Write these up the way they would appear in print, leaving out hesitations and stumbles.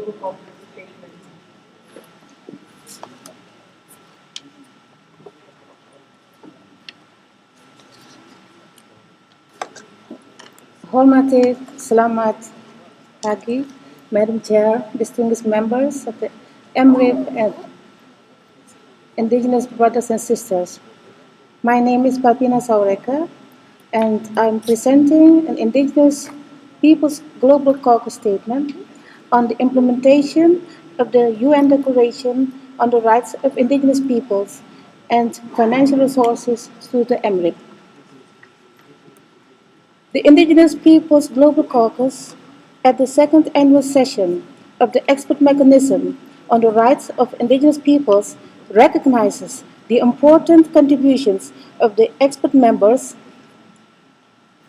Global Caucus statement. Hormati, Selamat Pagi, Madam Chair, distinguished members of the UNEMRIP and Indigenous brothers and sisters. My name is Sahureka, and I'm presenting an Indigenous Peoples Global Caucus statement on the implementation of the UN Declaration on the Rights of Indigenous Peoples and financial resources through the UNEMRIP. The Indigenous Peoples Global Caucus, at the second annual session of the Expert Mechanism on the Rights of Indigenous Peoples, recognizes the important contributions of the expert members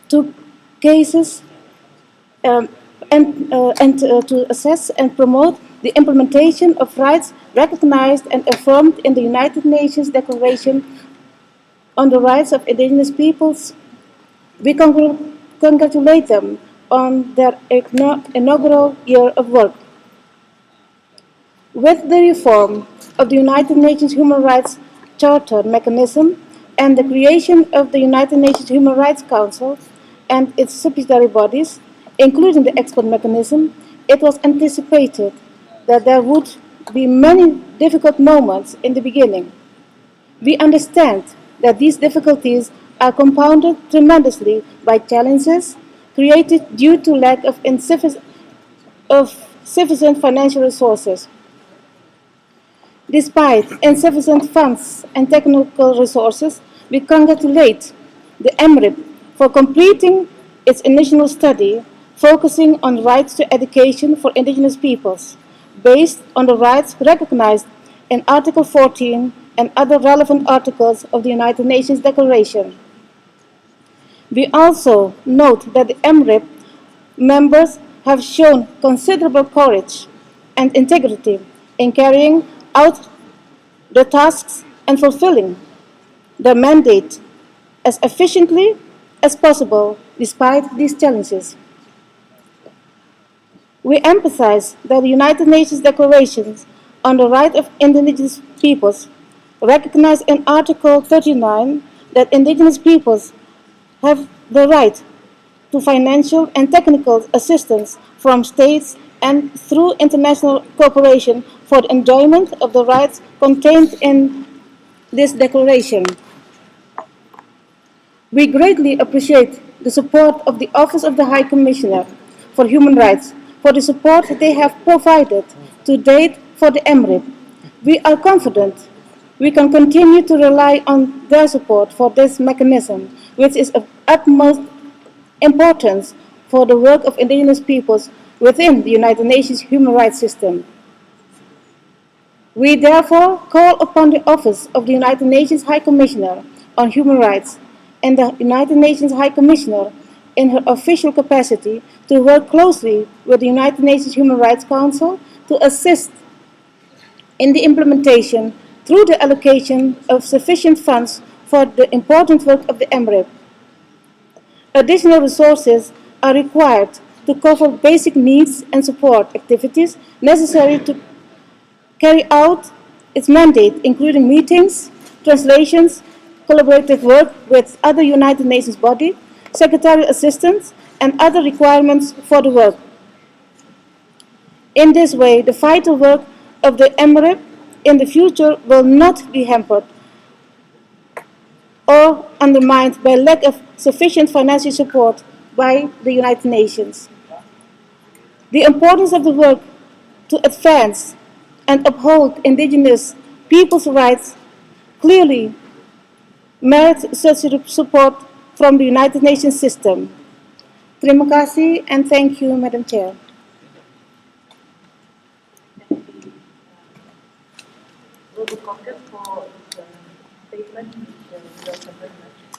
to cases and to assess and promote the implementation of rights recognized and affirmed in the United Nations Declaration on the Rights of Indigenous Peoples. We congratulate them on their inaugural year of work. With the reform of the United Nations Human Rights Charter mechanism and the creation of the United Nations Human Rights Council and its subsidiary bodies, including the expert mechanism, it was anticipated that there would be many difficult moments in the beginning. We understand that these difficulties are compounded tremendously by challenges created due to lack of sufficient financial resources. Despite insufficient funds and technical resources, we congratulate the UNEMRIP for completing its initial study focusing on rights to education for indigenous peoples, based on the rights recognized in Article 14 and other relevant articles of the United Nations Declaration. We also note that the UNEMRIP members have shown considerable courage and integrity in carrying out the tasks and fulfilling their mandate as efficiently as possible despite these challenges. We emphasize that the United Nations Declaration on the Right of Indigenous Peoples recognize in Article 39 that indigenous peoples have the right to financial and technical assistance from states and through international cooperation for the enjoyment of the rights contained in this declaration. We greatly appreciate the support of the Office of the High Commissioner for Human Rights for the support they have provided to date for the UNEMRIP. We are confident we can continue to rely on their support for this mechanism, which is of utmost importance for the work of indigenous peoples within the United Nations human rights system. We therefore call upon the Office of the United Nations High Commissioner on Human Rights and the United Nations High Commissioner in her official capacity to work closely with the United Nations Human Rights Council to assist in the implementation through the allocation of sufficient funds for the important work of the UNEMRIP. Additional resources are required to cover basic needs and support activities necessary to carry out its mandate, including meetings, translations, collaborative work with other United Nations bodies, secretarial assistance, and other requirements for the work. In this way, the vital work of the UNEMRIP in the future will not be hampered or undermined by lack of sufficient financial support by the United Nations. The importance of the work to advance and uphold indigenous people's rights clearly merits such support from the United Nations system. Terima kasih and thank you, Madam Chair. Global Caucus for its statement. We welcome very much.